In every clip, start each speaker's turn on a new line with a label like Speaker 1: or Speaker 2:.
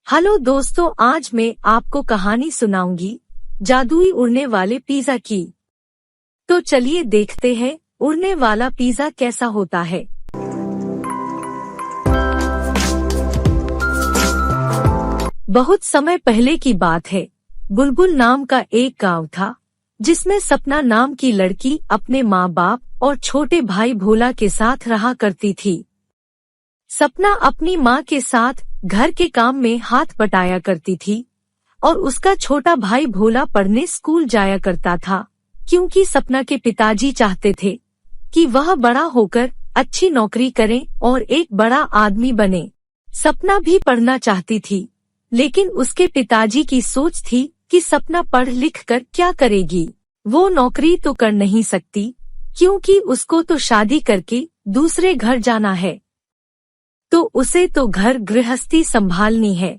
Speaker 1: Hello दोस्तों, आज मैं आपको कहानी सुनाऊंगी जादुई उड़ने वाले पिज़्ज़ा की। तो चलिए देखते हैं उड़ने वाला पिज़्ज़ा कैसा होता है। बहुत समय पहले की बात है। बुलबुल नाम का एक गांव था जिसमें सपना नाम की लड़की अपने माँ बाप और छोटे भाई भोला के साथ रहा करती थी। सपना अपनी माँ के साथ घर के काम में हाथ बटाया करती थी और उसका छोटा भाई भोला पढ़ने स्कूल जाया करता था, क्योंकि सपना के पिताजी चाहते थे कि वह बड़ा होकर अच्छी नौकरी करे और एक बड़ा आदमी बने। सपना भी पढ़ना चाहती थी, लेकिन उसके पिताजी की सोच थी कि सपना पढ़ लिख कर क्या करेगी, वो नौकरी तो कर नहीं सकती क्योंकि उसको तो शादी करके दूसरे घर जाना है, तो उसे तो घर गृहस्थी संभालनी है।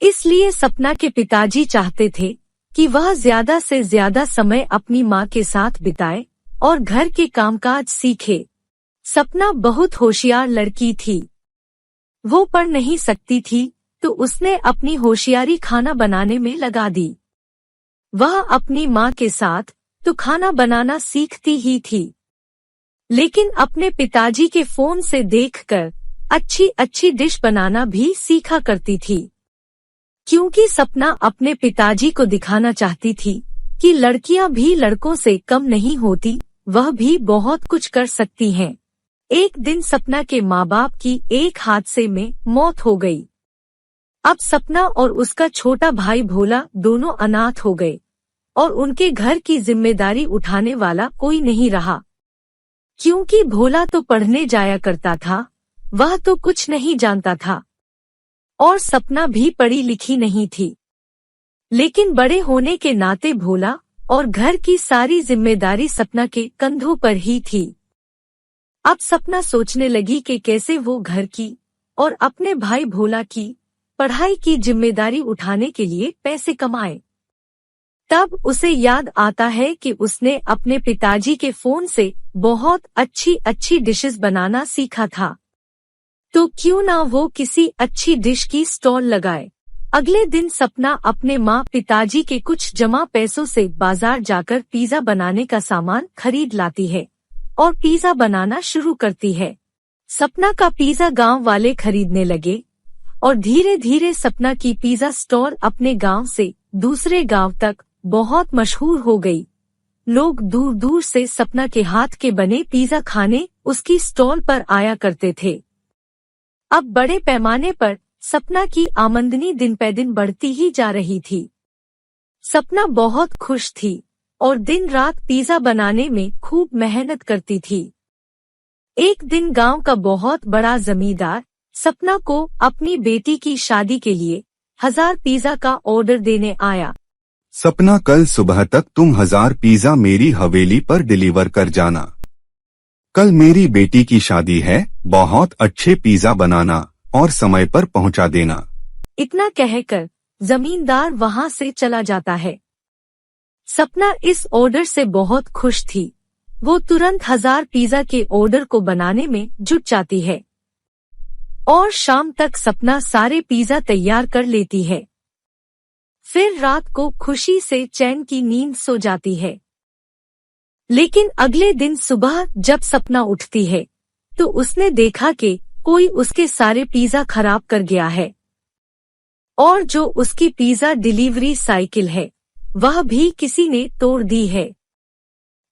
Speaker 1: इसलिए सपना के पिताजी चाहते थे कि वह ज्यादा से ज्यादा समय अपनी माँ के साथ बिताए और घर के कामकाज सीखे। सपना बहुत होशियार लड़की थी। वो पढ़ नहीं सकती थी, तो उसने अपनी होशियारी खाना बनाने में लगा दी। वह अपनी माँ के साथ तो खाना बनाना सीखती ही थी, लेकिन अपने पिताजी के फोन से देखकर अच्छी अच्छी डिश बनाना भी सीखा करती थी, क्योंकि सपना अपने पिताजी को दिखाना चाहती थी कि लड़कियां भी लड़कों से कम नहीं होती, वह भी बहुत कुछ कर सकती हैं। एक दिन सपना के माँ बाप की एक हादसे में मौत हो गई। अब सपना और उसका छोटा भाई भोला दोनों अनाथ हो गए और उनके घर की जिम्मेदारी उठाने वाला कोई नहीं रहा। क्योंकि भोला तो पढ़ने जाया करता था, वह तो कुछ नहीं जानता था और सपना भी पढ़ी लिखी नहीं थी, लेकिन बड़े होने के नाते भोला और घर की सारी जिम्मेदारी सपना के कंधों पर ही थी। अब सपना सोचने लगी कि कैसे वो घर की और अपने भाई भोला की पढ़ाई की जिम्मेदारी उठाने के लिए पैसे कमाए। तब उसे याद आता है कि उसने अपने पिताजी के फोन से बहुत अच्छी अच्छी डिशेस बनाना सीखा था, तो क्यों ना वो किसी अच्छी डिश की स्टॉल लगाए। अगले दिन सपना अपने माँ पिताजी के कुछ जमा पैसों से बाजार जाकर पिज़्ज़ा बनाने का सामान खरीद लाती है और पिज़्ज़ा बनाना शुरू करती है। सपना का पिज़्ज़ा गांव वाले खरीदने लगे और धीरे धीरे सपना की पिज़्ज़ा स्टॉल अपने गांव से दूसरे गांव तक बहुत मशहूर हो गई। लोग दूर दूर से सपना के हाथ के बने पिज़्ज़ा खाने उसकी स्टॉल पर आया करते थे। अब बड़े पैमाने पर सपना की आमदनी दिन पे दिन बढ़ती ही जा रही थी। सपना बहुत खुश थी और दिन रात पिज़्ज़ा बनाने में खूब मेहनत करती थी। एक दिन गांव का बहुत बड़ा जमींदार सपना को अपनी बेटी की शादी के लिए 1000 पिज़्ज़ा का ऑर्डर देने आया।
Speaker 2: सपना, कल सुबह तक तुम 1000 पिज़्ज़ा मेरी हवेली पर डिलीवर कर जाना। कल मेरी बेटी की शादी है, बहुत अच्छे पिज़्ज़ा बनाना और समय पर पहुंचा देना।
Speaker 1: इतना कहकर जमींदार वहां से चला जाता है। सपना इस ऑर्डर से बहुत खुश थी। वो तुरंत 1000 पिज़्ज़ा के ऑर्डर को बनाने में जुट जाती है और शाम तक सपना सारे पिज़्ज़ा तैयार कर लेती है। फिर रात को खुशी से चैन की नींद सो जाती है। लेकिन अगले दिन सुबह जब सपना उठती है तो उसने देखा कि कोई उसके सारे पिज़्ज़ा खराब कर गया है और जो उसकी पिज़्ज़ा डिलीवरी साइकिल है वह भी किसी ने तोड़ दी है।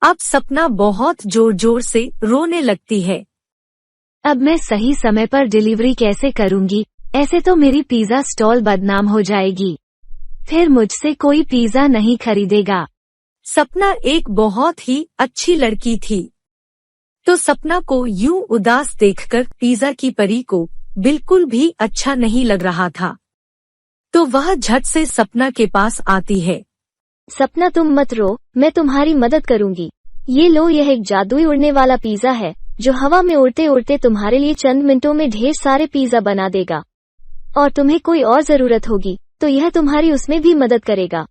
Speaker 1: अब सपना बहुत जोर जोर से रोने लगती है।
Speaker 3: अब मैं सही समय पर डिलीवरी कैसे करूंगी? ऐसे तो मेरी पिज़्ज़ा स्टॉल बदनाम हो जाएगी, फिर मुझसे कोई पिज़्ज़ा नहीं खरीदेगा।
Speaker 1: सपना एक बहुत ही अच्छी लड़की थी, तो सपना को यूं उदास देखकर पिज़्ज़ा की परी को बिल्कुल भी अच्छा नहीं लग रहा था, तो वह झट से सपना के पास आती है।
Speaker 3: सपना, तुम मत रो, मैं तुम्हारी मदद करूंगी। ये लो, यह एक जादुई उड़ने वाला पिज़्ज़ा है जो हवा में उड़ते उड़ते तुम्हारे लिए चंद मिनटों में ढेर सारे पिज़्ज़ा बना देगा, और तुम्हें कोई और जरूरत होगी तो यह तुम्हारी उसमें भी मदद करेगा।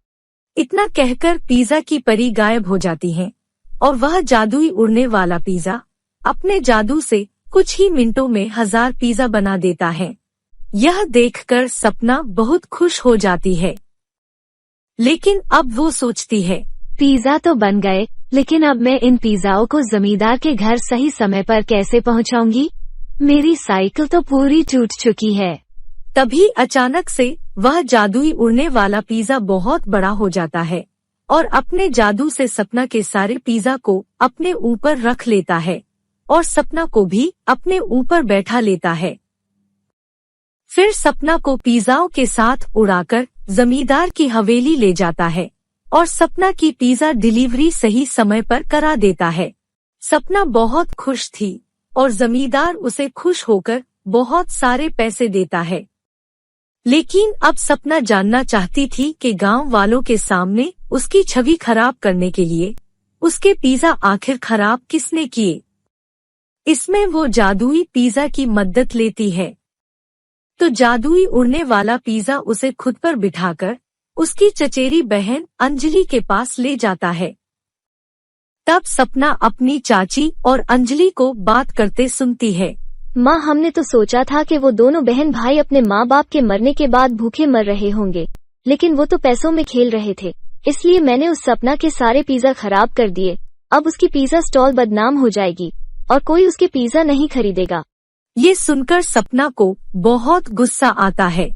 Speaker 1: इतना कहकर पिज़्ज़ा की परी गायब हो जाती है और वह जादुई उड़ने वाला पिज़्ज़ा अपने जादू से कुछ ही मिनटों में 1000 पिज़्ज़ा बना देता है। यह देखकर सपना बहुत खुश हो जाती है। लेकिन अब वो सोचती है,
Speaker 3: पिज्जा तो बन गए, लेकिन अब मैं इन पिज्जाओं को जमींदार के घर सही समय पर कैसे पहुंचाऊंगी? मेरी साइकिल तो पूरी टूट चुकी है।
Speaker 1: तभी अचानक से वह जादुई उड़ने वाला पिज्जा बहुत बड़ा हो जाता है और अपने जादू से सपना के सारे पिज्जा को अपने ऊपर रख लेता है और सपना को भी अपने ऊपर बैठा लेता है। फिर सपना को पिज्जाओं के साथ उड़ाकर जमींदार की हवेली ले जाता है और सपना की पिज्जा डिलीवरी सही समय पर करा देता है। सपना बहुत खुश थी और जमींदार उसे खुश होकर बहुत सारे पैसे देता है। लेकिन अब सपना जानना चाहती थी कि गांव वालों के सामने उसकी छवि खराब करने के लिए उसके पिज्जा आखिर खराब किसने किए। इसमें वो जादुई पिज्जा की मदद लेती है। तो जादुई उड़ने वाला पिज्जा उसे खुद पर बिठाकर उसकी चचेरी बहन अंजलि के पास ले जाता है। तब सपना अपनी चाची और अंजलि को बात करते सुनती है।
Speaker 3: माँ, हमने तो सोचा था कि वो दोनों बहन भाई अपने माँ बाप के मरने के बाद भूखे मर रहे होंगे, लेकिन वो तो पैसों में खेल रहे थे, इसलिए मैंने उस सपना के सारे पिज्जा खराब कर दिए। अब उसकी पिज्जा स्टॉल बदनाम हो जाएगी और कोई उसके पिज्जा नहीं खरीदेगा।
Speaker 1: ये सुनकर सपना को बहुत गुस्सा आता है।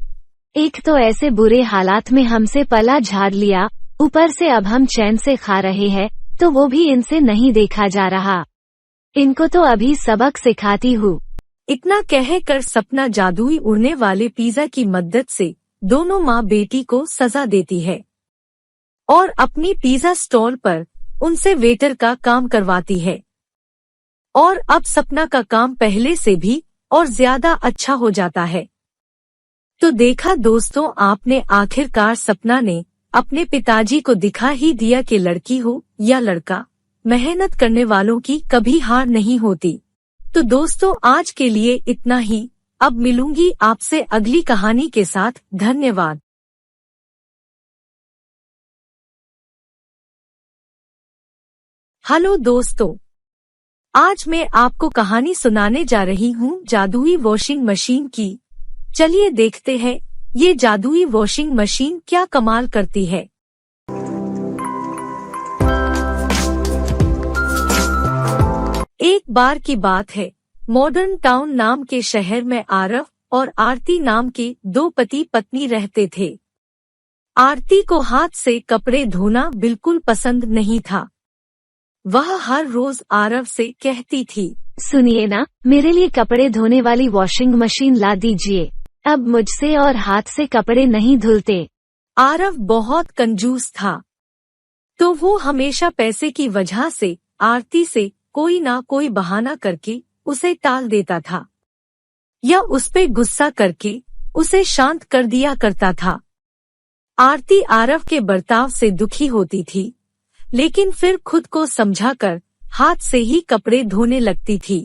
Speaker 3: एक तो ऐसे बुरे हालात में हमसे पला झाड़ लिया, ऊपर से अब हम चैन से खा रहे हैं, तो वो भी इनसे नहीं देखा जा रहा। इनको तो अभी सबक सिखाती हूँ।
Speaker 1: इतना कहकर सपना जादुई उड़ने वाले पिज्जा की मदद से दोनों माँ बेटी को सजा देती है और अपनी पिज्जा स्टॉल पर उनसे वेटर का काम करवाती है। और अब सपना का काम पहले से भी और ज्यादा अच्छा हो जाता है। तो देखा दोस्तों आपने, आखिरकार सपना ने अपने पिताजी को दिखा ही दिया कि लड़की हो या लड़का, मेहनत करने वालों की कभी हार नहीं होती। तो दोस्तों आज के लिए इतना ही। अब मिलूंगी आपसे अगली कहानी के साथ। धन्यवाद। हेलो दोस्तों, आज मैं आपको कहानी सुनाने जा रही हूँ जादुई वॉशिंग मशीन की। चलिए देखते हैं ये जादुई वॉशिंग मशीन क्या कमाल करती है। एक बार की बात है, मॉडर्न टाउन नाम के शहर में आरव और आरती नाम के दो पति पत्नी रहते थे। आरती को हाथ से कपड़े धोना बिल्कुल पसंद नहीं था। वह हर रोज आरव से कहती थी,
Speaker 3: सुनिए ना, मेरे लिए कपड़े धोने वाली वॉशिंग मशीन ला दीजिए, अब मुझसे और हाथ से कपड़े नहीं धुलते।
Speaker 1: आरव बहुत कंजूस था, तो वो हमेशा पैसे की वजह से आरती से कोई ना कोई बहाना करके उसे टाल देता था या उस पे गुस्सा करके उसे शांत कर दिया करता था। आरती आरव के बर्ताव से दुखी होती थी, लेकिन फिर खुद को समझाकर हाथ से ही कपड़े धोने लगती थी।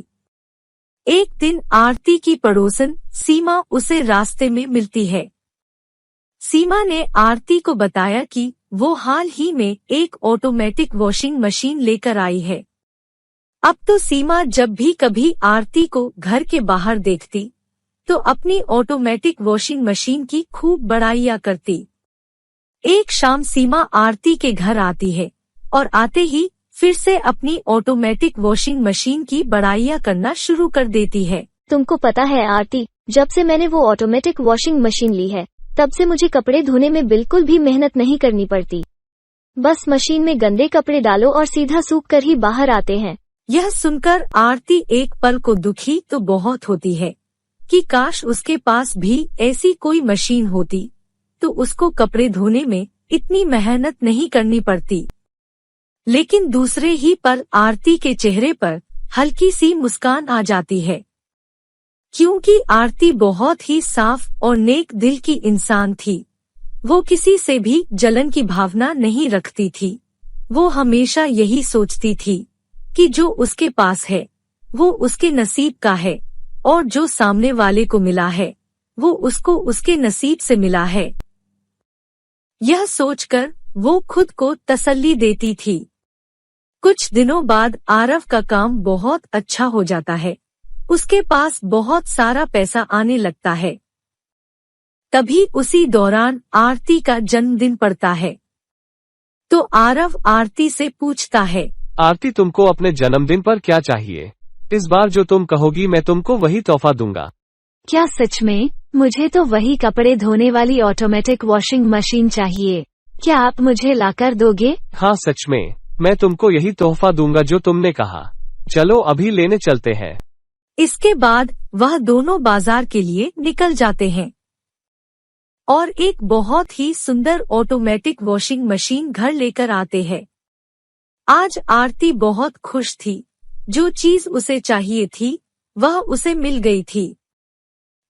Speaker 1: एक दिन आरती की पड़ोसन सीमा उसे रास्ते में मिलती है। सीमा ने आरती को बताया कि वो हाल ही में एक ऑटोमेटिक वॉशिंग मशीन लेकर आई है। अब तो सीमा जब भी कभी आरती को घर के बाहर देखती तो अपनी ऑटोमेटिक वॉशिंग मशीन की खूब बड़ाइयां करती। एक शाम सीमा आरती के घर आती है और आते ही फिर से अपनी ऑटोमेटिक वॉशिंग मशीन की बड़ाइयां करना शुरू कर देती है।
Speaker 3: तुमको पता है आरती, जब से मैंने वो ऑटोमेटिक वॉशिंग मशीन ली है, तब से मुझे कपड़े धोने में बिल्कुल भी मेहनत नहीं करनी पड़ती। बस मशीन में गंदे कपड़े डालो और सीधा सूख कर ही बाहर आते हैं।
Speaker 1: यह सुनकर आरती एक पल को दुखी तो बहुत होती है कि काश उसके पास भी ऐसी कोई मशीन होती तो उसको कपड़े धोने में इतनी मेहनत नहीं करनी पड़ती। लेकिन दूसरे ही पल आरती के चेहरे पर हल्की सी मुस्कान आ जाती है, क्योंकि आरती बहुत ही साफ और नेक दिल की इंसान थी। वो किसी से भी जलन की भावना नहीं रखती थी। वो हमेशा यही सोचती थी कि जो उसके पास है वो उसके नसीब का है और जो सामने वाले को मिला है वो उसको उसके नसीब से मिला है। यह सोचकर वो खुद को तसल्ली देती थी। कुछ दिनों बाद आरव का काम बहुत अच्छा हो जाता है। उसके पास बहुत सारा पैसा आने लगता है तभी उसी दौरान आरती का जन्मदिन पड़ता है। तो आरव आरती से पूछता है,
Speaker 4: आरती, तुमको अपने जन्मदिन पर क्या चाहिए? इस बार जो तुम कहोगी मैं तुमको वही तोहफा दूंगा।
Speaker 3: क्या सच में? मुझे तो वही कपड़े धोने वाली ऑटोमेटिक वॉशिंग मशीन चाहिए। क्या आप मुझे लाकर दोगे?
Speaker 4: हाँ सच में, मैं तुमको यही तोहफा दूंगा जो तुमने कहा। चलो अभी लेने चलते हैं।
Speaker 1: इसके बाद वह दोनों बाजार के लिए निकल जाते हैं और एक बहुत ही सुंदर ऑटोमेटिक वॉशिंग मशीन घर लेकर आते हैं। आज आरती बहुत खुश थी। जो चीज उसे चाहिए थी वह उसे मिल गई थी।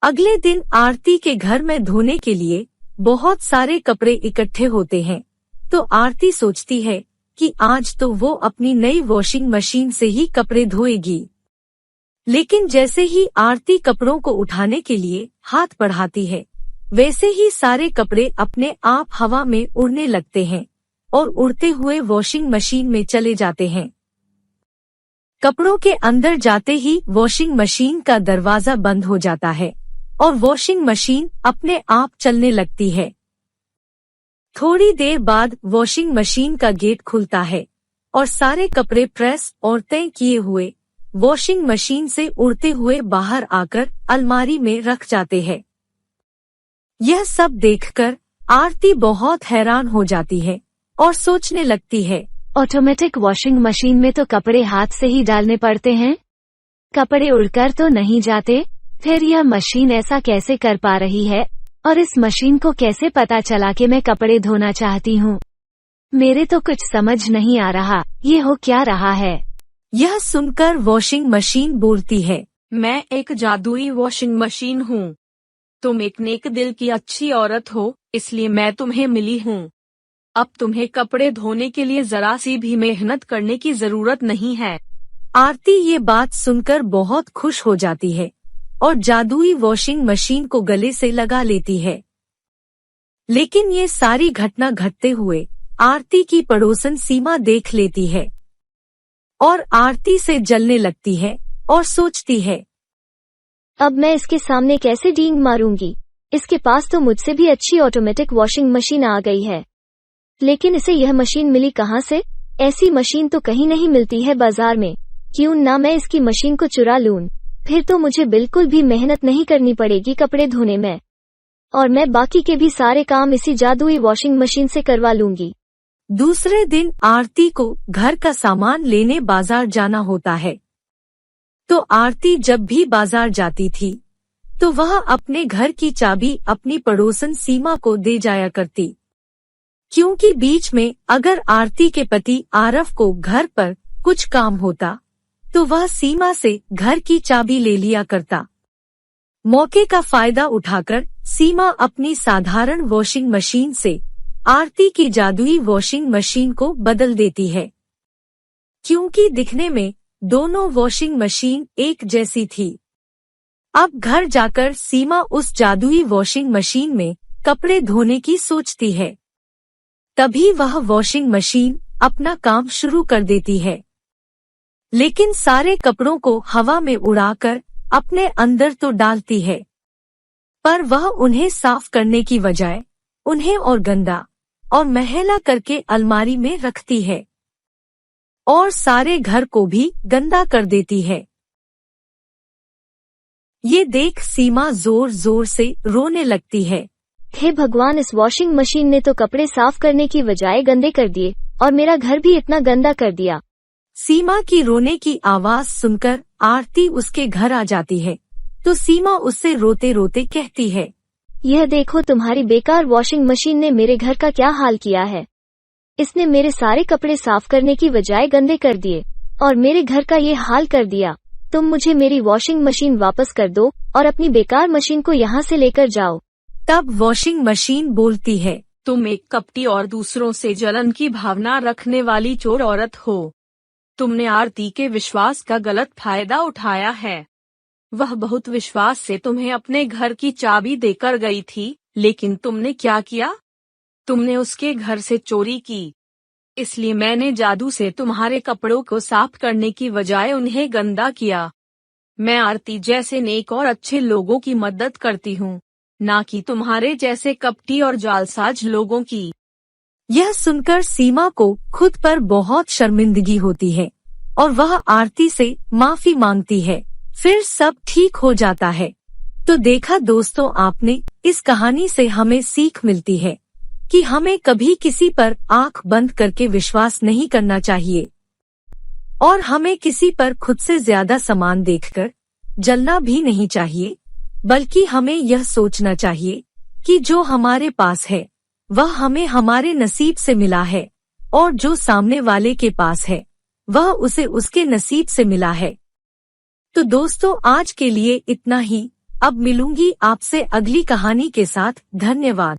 Speaker 1: अगले दिन आरती के घर में धोने के लिए बहुत सारे कपड़े इकट्ठे होते हैं। तो आरती सोचती है कि आज तो वो अपनी नई वॉशिंग मशीन से ही कपड़े धोएगी। लेकिन जैसे ही आरती कपड़ों को उठाने के लिए हाथ बढ़ाती है, वैसे ही सारे कपड़े अपने आप हवा में उड़ने लगते हैं और उड़ते हुए वॉशिंग मशीन में चले जाते हैं। कपड़ों के अंदर जाते ही वॉशिंग मशीन का दरवाजा बंद हो जाता है और वॉशिंग मशीन अपने आप चलने लगती है। थोड़ी देर बाद वॉशिंग मशीन का गेट खुलता है और सारे कपड़े प्रेस और तय किए हुए वॉशिंग मशीन से उड़ते हुए बाहर आकर अलमारी में रख जाते हैं। यह सब देखकर आरती बहुत हैरान हो जाती है और सोचने लगती है,
Speaker 3: ऑटोमेटिक वॉशिंग मशीन में तो कपड़े हाथ से ही डालने पड़ते हैं। कपड़े उड़कर तो नहीं जाते। फिर यह मशीन ऐसा कैसे कर पा रही है? और इस मशीन को कैसे पता चला कि मैं कपड़े धोना चाहती हूँ? मेरे तो कुछ समझ नहीं आ रहा, ये हो क्या रहा है?
Speaker 1: यह सुनकर वॉशिंग मशीन बोलती है,
Speaker 5: मैं एक जादुई वॉशिंग मशीन हूँ। तुम एक नेक दिल की अच्छी औरत हो, इसलिए मैं तुम्हें मिली हूँ। अब तुम्हें कपड़े धोने के लिए जरा सी भी मेहनत करने की जरूरत नहीं है।
Speaker 1: आरती ये बात सुनकर बहुत खुश हो जाती है और जादुई वॉशिंग मशीन को गले से लगा लेती है। लेकिन ये सारी घटना घटते हुए आरती की पड़ोसन सीमा देख लेती है और आरती से जलने लगती है और सोचती है,
Speaker 3: अब मैं इसके सामने कैसे डींग मारूंगी? इसके पास तो मुझसे भी अच्छी ऑटोमेटिक वॉशिंग मशीन आ गई है। लेकिन इसे यह मशीन मिली कहाँ से? ऐसी मशीन तो कहीं नहीं मिलती है बाजार में। क्यों ना मैं इसकी मशीन को चुरा लूं? फिर तो मुझे बिल्कुल भी मेहनत नहीं करनी पड़ेगी कपड़े धोने में, और मैं बाकी के भी सारे काम इसी जादुई वॉशिंग मशीन से करवा लूंगी।
Speaker 1: दूसरे दिन आरती को घर का सामान लेने बाजार जाना होता है। तो आरती जब भी बाजार जाती थी तो वह अपने घर की चाबी अपनी पड़ोसन सीमा को दे जाया करती, क्योंकि बीच में अगर आरती के पति आरव को घर पर कुछ काम होता तो वह सीमा से घर की चाबी ले लिया करता। मौके का फायदा उठाकर सीमा अपनी साधारण वॉशिंग मशीन से आरती की जादुई वॉशिंग मशीन को बदल देती है, क्योंकि दिखने में दोनों वॉशिंग मशीन एक जैसी थी। अब घर जाकर सीमा उस जादुई वॉशिंग मशीन में कपड़े धोने की सोचती है। तभी वह वॉशिंग मशीन अपना काम शुरू कर देती है, लेकिन सारे कपड़ों को हवा में उड़ाकर अपने अंदर तो डालती है, पर वह उन्हें साफ करने की बजाय उन्हें और गंदा और मैला करके अलमारी में रखती है और सारे घर को भी गंदा कर देती है। ये देख सीमा जोर जोर से रोने लगती है।
Speaker 3: हे भगवान, इस वॉशिंग मशीन ने तो कपड़े साफ करने की बजाय गंदे कर दिए और मेरा घर भी इतना गंदा कर दिया।
Speaker 1: सीमा की रोने की आवाज सुनकर आरती उसके घर आ जाती है तो सीमा उससे रोते रोते कहती है,
Speaker 3: यह देखो, तुम्हारी बेकार वॉशिंग मशीन ने मेरे घर का क्या हाल किया है। इसने मेरे सारे कपड़े साफ करने की बजाय गंदे कर दिए और मेरे घर का ये हाल कर दिया। तुम मुझे मेरी वॉशिंग मशीन वापस कर दो और अपनी बेकार मशीन को यहाँ से लेकर जाओ।
Speaker 1: तब वॉशिंग मशीन बोलती है,
Speaker 5: तुम एक कपटी और दूसरों से जलन की भावना रखने वाली चोर औरत हो। तुमने आरती के विश्वास का गलत फायदा उठाया है। वह बहुत विश्वास से तुम्हें अपने घर की चाबी देकर गई थी, लेकिन तुमने क्या किया? तुमने उसके घर से चोरी की। इसलिए मैंने जादू से तुम्हारे कपड़ों को साफ करने की बजाय उन्हें गंदा किया। मैं आरती जैसे नेक और अच्छे लोगों की मदद करती हूँ, ना कि तुम्हारे जैसे कपटी और जालसाज लोगों की।
Speaker 1: यह सुनकर सीमा को खुद पर बहुत शर्मिंदगी होती है और वह आरती से माफी मांगती है। फिर सब ठीक हो जाता है। तो देखा दोस्तों आपने, इस कहानी से हमें सीख मिलती है कि हमें कभी किसी पर आंख बंद करके विश्वास नहीं करना चाहिए और हमें किसी पर खुद से ज्यादा सामान देखकर जलना भी नहीं चाहिए, बल्कि हमें यह सोचना चाहिए कि जो हमारे पास है वह हमें हमारे नसीब से मिला है और जो सामने वाले के पास है वह उसे उसके नसीब से मिला है। तो दोस्तों आज के लिए इतना ही। अब मिलूंगी आपसे अगली कहानी के साथ। धन्यवाद।